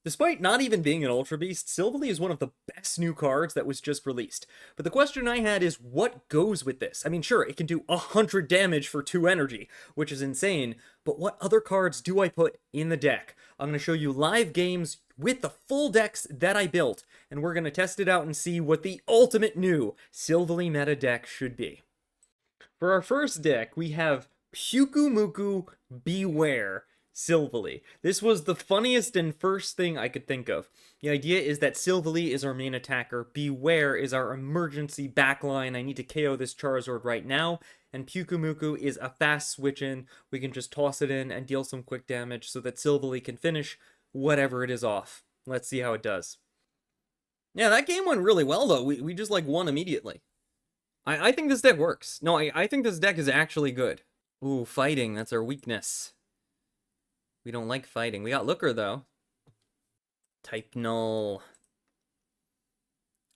Despite not even being an Ultra Beast, Sylvly is one of the best new cards that was just released. But the question I had is, what goes with this? I mean, sure, it can do 100 damage for 2 energy, which is insane, but what other cards do I put in the deck? I'm going to show you live games with the full decks that I built, and we're going to test it out and see what the ultimate new Sylvly meta deck should be. For our first deck, we have Pyukumuku Bewear Sylvly. This was the funniest and first thing I could think of. The idea is that Sylvly is our main attacker, Beware is our emergency backline. I need to KO this Charizard right now, and Pyukumuku is a fast switch in. We can just toss it in and deal some quick damage so that Sylvly can finish whatever it is off. Let's see how it does. Yeah, that game went really well though. We just like won immediately. I think this deck works. No, I think this deck is actually good. Ooh, fighting, that's our weakness. We don't like fighting. We got Looker, though. Type null.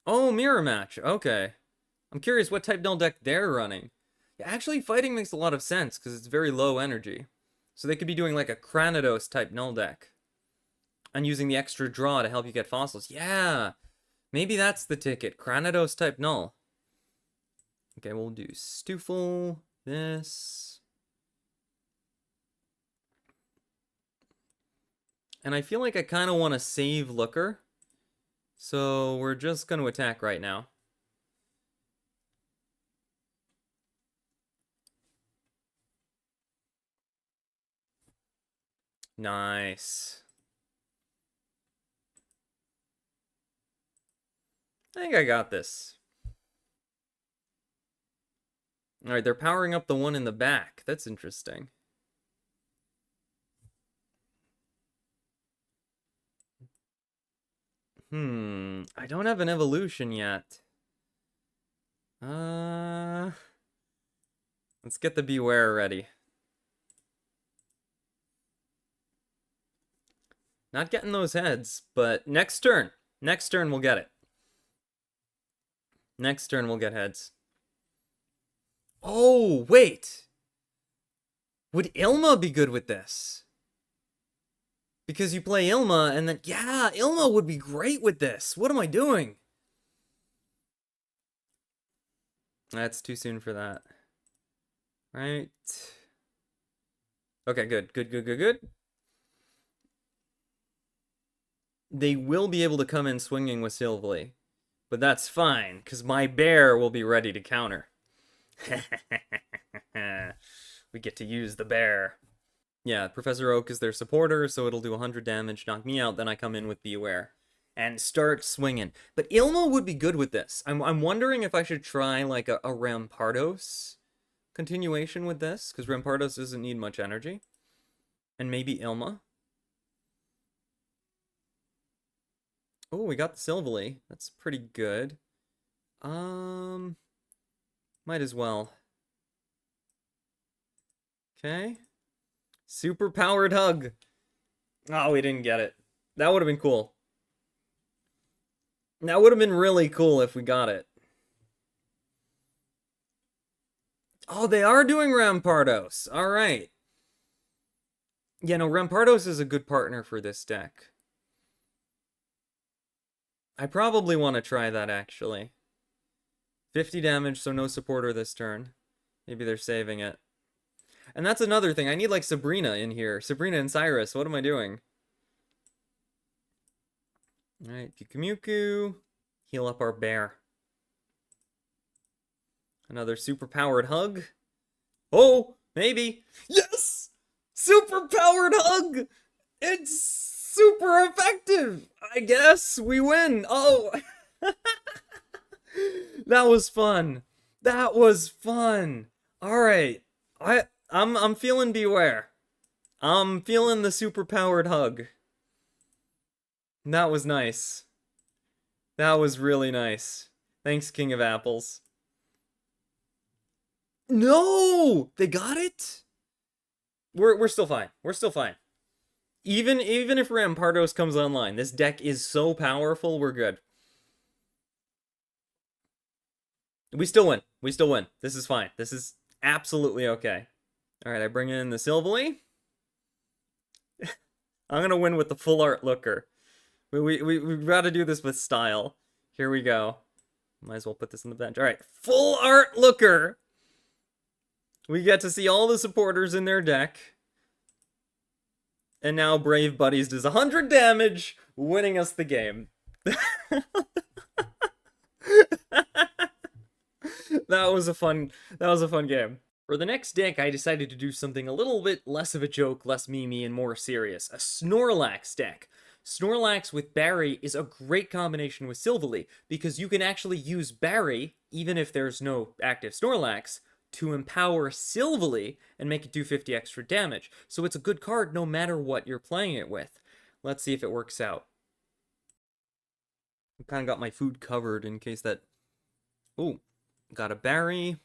Oh, mirror match. Okay. I'm curious what type null deck they're running. Yeah, actually, fighting makes a lot of sense, because it's very low energy. So they could be doing like a Cranidos type null deck. And using the extra draw to help you get fossils. Yeah! Maybe that's the ticket. Cranidos type null. Okay, we'll do Stoofle. This. And I feel like I kind of want to save Looker. So we're just going to attack right now. Nice. I think I got this. Alright, they're powering up the one in the back. That's interesting. I don't have an evolution yet. Let's get the Bewear ready. Not getting those heads, but next turn. Next turn we'll get it. Next turn we'll get heads. Oh, wait. Would Ilma be good with this? Because you play Ilma, and then, yeah, Ilma would be great with this. What am I doing? That's too soon for that. Right. Okay, good. Good. They will be able to come in swinging with Sylvly. But that's fine, because my bear will be ready to counter. We get to use the bear. Yeah, Professor Oak is their supporter, so it'll do 100 damage, knock me out, then I come in with Bewear. And start swinging. But Ilma would be good with this. I'm wondering if I should try, like, a Rampardos continuation with this, because Rampardos doesn't need much energy. And maybe Ilma. Oh, we got the Sylvly. That's pretty good. Might as well. Okay. Super powered hug. Oh, we didn't get it. That would have been cool. That would have been really cool if we got it. Oh, they are doing Rampardos. All right. Yeah, no, Rampardos is a good partner for this deck. I probably want to try that, actually. 50 damage, so no supporter this turn. Maybe they're saving it. And that's another thing. I need, like, Sabrina in here. Sabrina and Cyrus. What am I doing? Alright, pyukumuku. Heal up our bear. Another super-powered hug. Oh, maybe. Yes! Super-powered hug! It's super effective! I guess we win. Oh! That was fun. That was fun. Alright. I'm feeling Bewear. I'm feeling the super-powered hug. That was nice. That was really nice. Thanks, King of Apples. No! They got it? We're still fine. We're still fine. Even if Rampardos comes online, this deck is so powerful, we're good. We still win. We still win. This is fine. This is absolutely okay. Alright, I bring in the Sylvly. I'm gonna win with the full art Looker. We've got to do this with style. Here we go. Might as well put this on the bench. All right, full art looker. We get to see all the supporters in their deck. And now Brave Buddies does 100 damage, winning us the game. That was a fun game. For the next deck, I decided to do something a little bit less of a joke, less memey, and more serious. A Snorlax deck. Snorlax with Barry is a great combination with Silvally, because you can actually use Barry, even if there's no active Snorlax, to empower Sylvally and make it do 50 extra damage. So it's a good card no matter what you're playing it with. Let's see if it works out. I kind of got my food covered in case that... Ooh, got a Barry.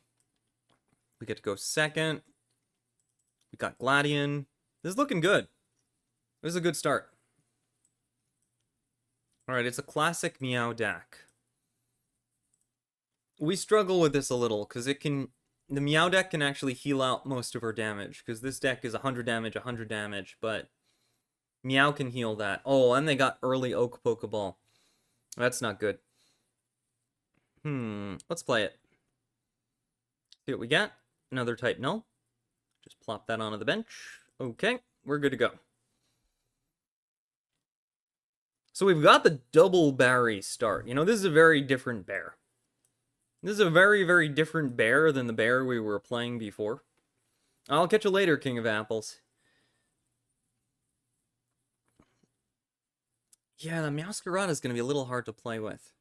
We get to go second. We got Gladion. This is looking good. This is a good start. Alright, it's a classic Meow deck. We struggle with this a little, because it can... The Meow deck can actually heal out most of our damage, because this deck is 100 damage, but Meow can heal that. Oh, and they got early Oak Pokeball. That's not good. Let's play it. See what we got. Another type null. Just plop that onto the bench. Okay, we're good to go. So we've got the double Barry start. You know, this is a very different bear. This is a very, very different bear than the bear we were playing before. I'll catch you later, King of Apples. Yeah, the Meowscarada is going to be a little hard to play with.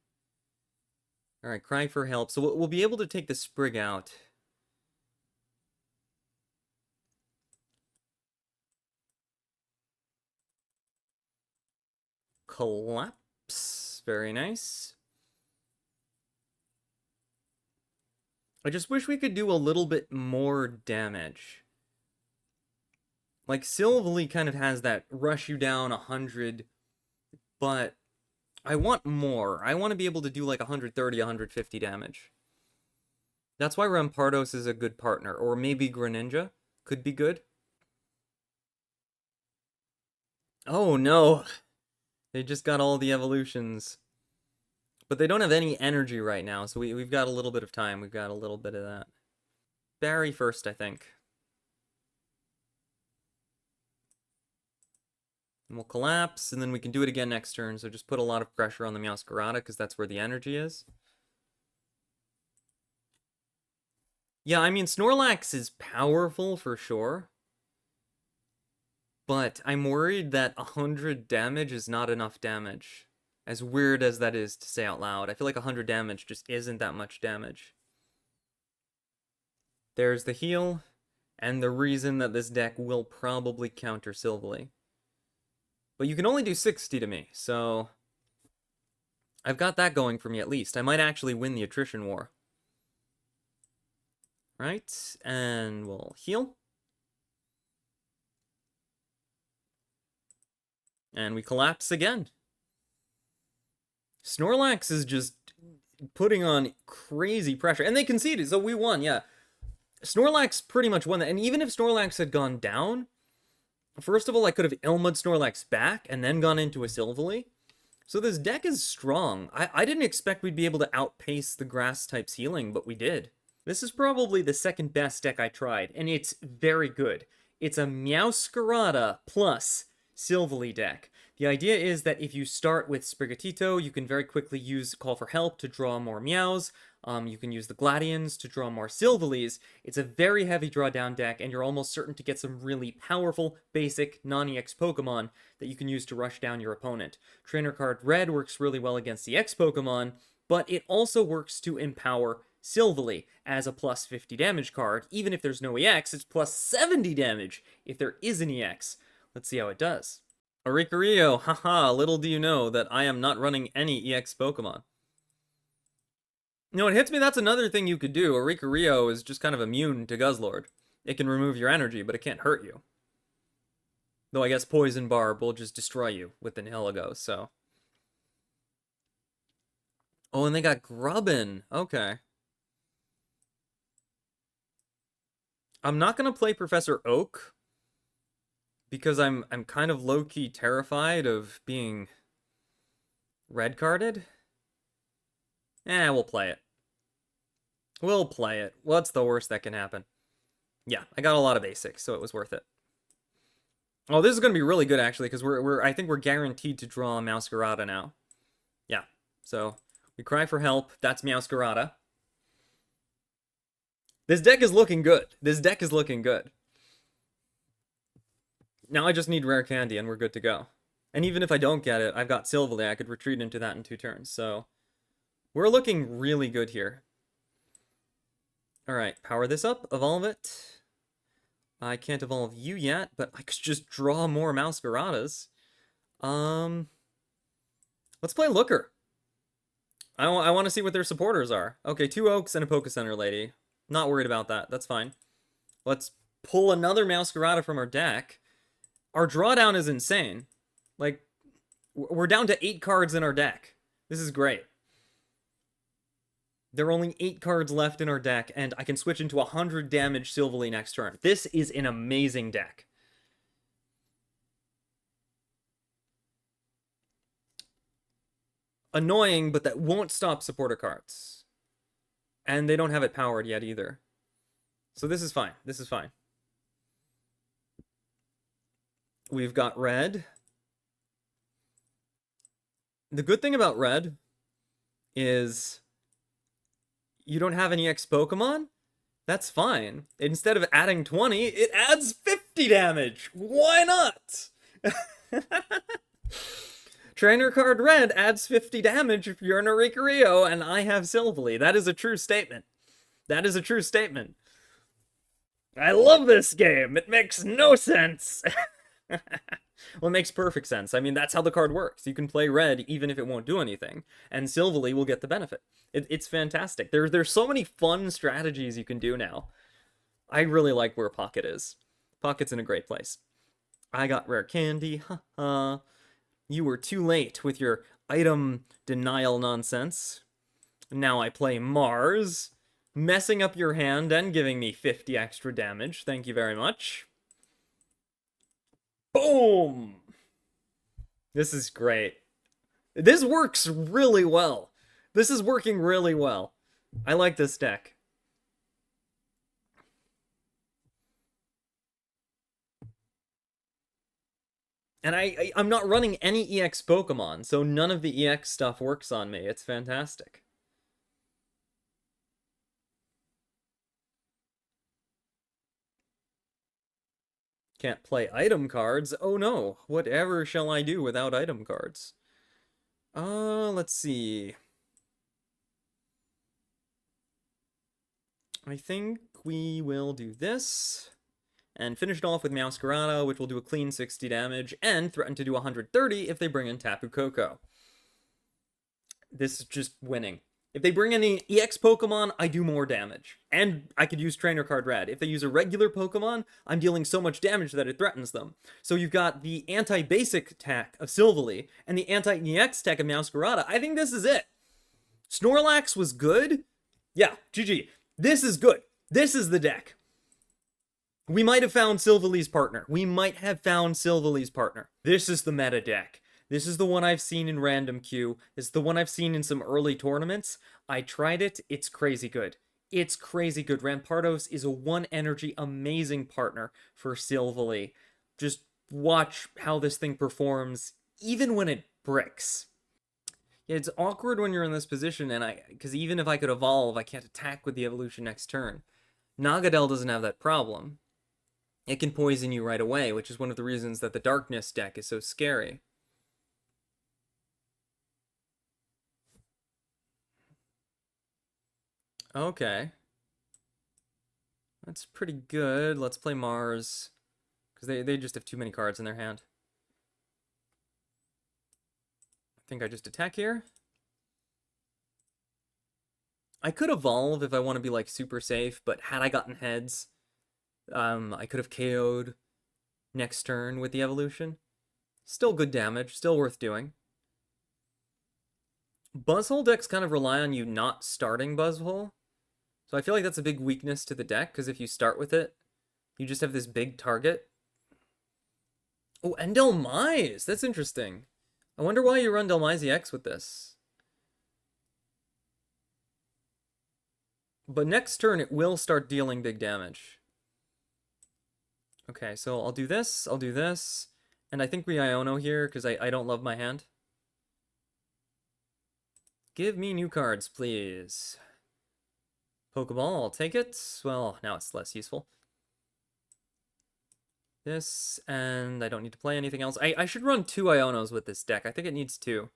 Alright, cry for help. So we'll be able to take the Sprig out. Collapse. Very nice. I just wish we could do a little bit more damage. Like, Sylvly kind of has that rush you down 100, but I want more. I want to be able to do like 130, 150 damage. That's why Rampardos is a good partner, or maybe Greninja could be good. Oh no! They just got all the evolutions. But they don't have any energy right now, so we've got a little bit of time. We've got a little bit of that. Barry first, I think. And we'll collapse, and then we can do it again next turn, so just put a lot of pressure on the Meowscarada, because that's where the energy is. Yeah, I mean, Snorlax is powerful for sure. But I'm worried that 100 damage is not enough damage. As weird as that is to say out loud. I feel like 100 damage just isn't that much damage. There's the heal, and the reason that this deck will probably counter Sylvly. But you can only do 60 to me, so... I've got that going for me at least. I might actually win the attrition war. Right, and we'll heal. And we collapse again. Snorlax is just putting on crazy pressure. And they conceded, so we won, yeah. Snorlax pretty much won that. And even if Snorlax had gone down, first of all, I could have Ilma'd Snorlax back and then gone into a Sylvally. So this deck is strong. I didn't expect we'd be able to outpace the grass type's healing, but we did. This is probably the second best deck I tried, and it's very good. It's a Meowscarada plus Silvally deck. The idea is that if you start with Sprigatito, you can very quickly use Call for Help to draw more Meows. You can use the Gladions to draw more Sylvallies. It's a very heavy drawdown deck, and you're almost certain to get some really powerful, basic, non-EX Pokemon that you can use to rush down your opponent. Trainer card Red works really well against the X Pokemon, but it also works to empower Sylvally as a plus 50 damage card. Even if there's no EX, it's plus 70 damage if there is an EX. Let's see how it does. Oricorio, haha, little do you know that I am not running any EX Pokemon. You know, it hits me that's another thing you could do. Oricorio is just kind of immune to Guzzlord. It can remove your energy, but it can't hurt you. Though I guess Poison Barb will just destroy you with the Nihilego, so... Oh, and they got Grubbin. Okay. I'm not gonna play Professor Oak, because I'm kind of low-key terrified of being Red carded? We'll play it. We'll play it. What's the worst that can happen? Yeah, I got a lot of basics, so it was worth it. Oh, this is going to be really good, actually, because I think we're guaranteed to draw Meowscarada now. Yeah, so we cry for help. That's Meowscarada. This deck is looking good. This deck is looking good. Now I just need rare candy, and we're good to go. And even if I don't get it, I've got Sylvly. I could retreat into that in 2 turns, so we're looking really good here. Alright, power this up, evolve it. I can't evolve you yet, but I could just draw more Meowscaradas. Let's play Looker. I want to see what their supporters are. Okay, 2 Oaks and a Poke Center Lady. Not worried about that. That's fine. Let's pull another Meowscarada from our deck. Our drawdown is insane. Like, we're down to 8 cards in our deck. This is great. There are only 8 cards left in our deck, and I can switch into 100 damage Sylvly next turn. This is an amazing deck. Annoying, but that won't stop supporter cards. And they don't have it powered yet either. So this is fine. This is fine. We've got red. The good thing about red is you don't have any EX Pokemon? That's fine. Instead of adding 20, it adds 50 damage. Why not? Trainer card red adds 50 damage if you're in a Ricario, and I have Sylvly. That is a true statement. That is a true statement. I love this game. It makes no sense. Well, it makes perfect sense. I mean, that's how the card works. You can play red even if it won't do anything, and Sylvly will get the benefit. It's fantastic. There's so many fun strategies you can do now. I really like where Pocket is. Pocket's in a great place. I got rare candy. Haha. You were too late with your item denial nonsense. Now I play Mars, messing up your hand and giving me 50 extra damage. Thank you very much. Boom! This is great. This works really well. This is working really well. I like this deck. And I'm not running any EX Pokemon, so none of the EX stuff works on me. It's fantastic. Can't play item cards. Oh no, whatever shall I do without item cards? Let's see. I think we will do this. And finish it off with Meowscarada, which will do a clean 60 damage, and threaten to do 130 if they bring in Tapu Koko. This is just winning. If they bring any EX Pokemon, I do more damage. And I could use Trainer Card Red. If they use a regular Pokemon, I'm dealing so much damage that it threatens them. So you've got the anti-basic attack of Sylvly, and the anti-EX attack of Meowscarada. I think this is it. Snorlax was good. Yeah, GG. This is good. This is the deck. We might have found Sylvily's partner. We might have found Sylvily's partner. This is the meta deck. This is the one I've seen in random queue. This is the one I've seen in some early tournaments. I tried it. It's crazy good. It's crazy good. Rampardos is a 1 energy amazing partner for Sylvly. Just watch how this thing performs, even when it bricks. Yeah, it's awkward when you're in this position, and because even if I could evolve, I can't attack with the evolution next turn. Nagadel doesn't have that problem. It can poison you right away, which is one of the reasons that the Darkness deck is so scary. Okay. That's pretty good. Let's play Mars, because they just have too many cards in their hand. I think I just attack here. I could evolve if I want to be, like, super safe, but had I gotten heads, I could have KO'd next turn with the evolution. Still good damage, still worth doing. Buzzhole decks kind of rely on you not starting Buzzhole. So I feel like that's a big weakness to the deck, because if you start with it, you just have this big target. Oh, Endelmise! That's interesting. I wonder why you run Dhelmise X with this. But next turn, it will start dealing big damage. Okay, so I'll do this, and I think we Iono here, because I don't love my hand. Give me new cards, please. Pokeball, I'll take it. Well, now it's less useful. This, and I don't need to play anything else. I should run 2 Ionos with this deck. I think it needs 2.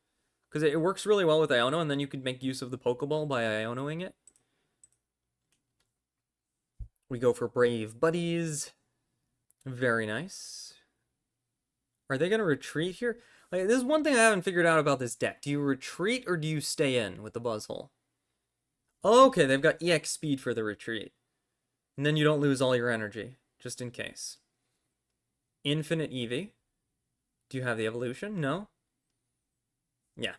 Because it works really well with Iono, and then you could make use of the Pokeball by Ionoing it. We go for Brave Buddies. Very nice. Are they going to retreat here? Like, this is one thing I haven't figured out about this deck. Do you retreat or do you stay in with the Buzzhole? Oh, okay, they've got EX speed for the retreat. And then you don't lose all your energy, just in case. Infinite Eevee. Do you have the evolution? No? Yeah.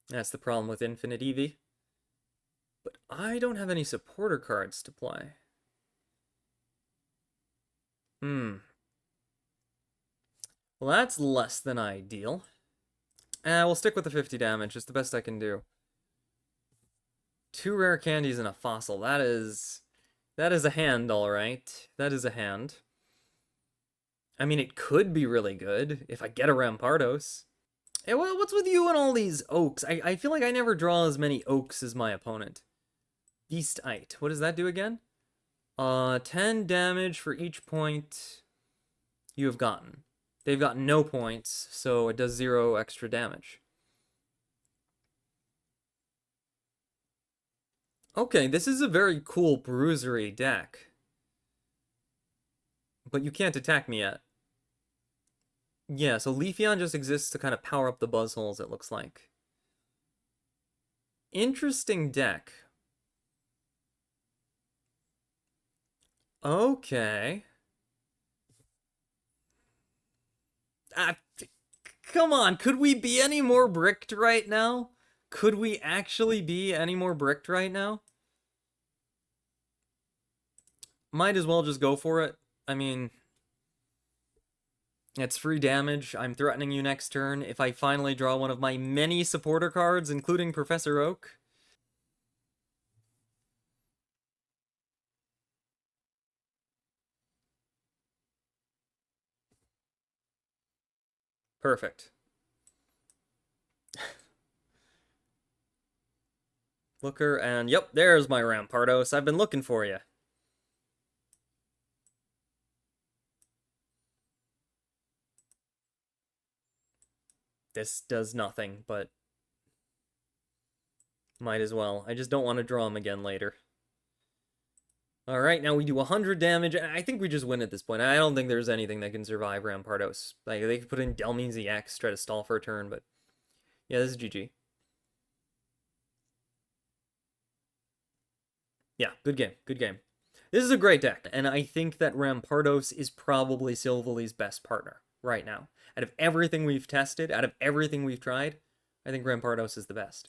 That's the problem with Infinite Eevee. But I don't have any supporter cards to play. Well, that's less than ideal. We'll stick with the 50 damage. It's the best I can do. 2 rare candies and a fossil. That is a hand, alright. That is a hand. I mean, it could be really good if I get a Rampardos. Hey, well, what's with you and all these oaks? I feel like I never draw as many oaks as my opponent. Beastite. What does that do again? 10 damage for each point you have gotten. They've got no points, so it does 0 extra damage. Okay, this is a very cool bruisery deck. But you can't attack me yet. Yeah, so Leafeon just exists to kind of power up the Buzzholes, it looks like. Interesting deck. Okay. Come on, could we be any more bricked right now? Could we actually be any more bricked right now? Might as well just go for it. I mean, it's free damage. I'm threatening you next turn. If I finally draw one of my many supporter cards, including Professor Oak. Perfect. Looker, and yep, there's my Rampardos. I've been looking for you. This does nothing, but might as well. I just don't want to draw him again later. Alright, now we do 100 damage, and I think we just win at this point. I don't think there's anything that can survive Rampardos. Like, they could put in Dhelmise X, try to stall for a turn, but yeah, this is GG. Yeah, good game, good game. This is a great deck, and I think that Rampardos is probably Silvely's best partner right now. Out of everything we've tested, out of everything we've tried, I think Rampardos is the best.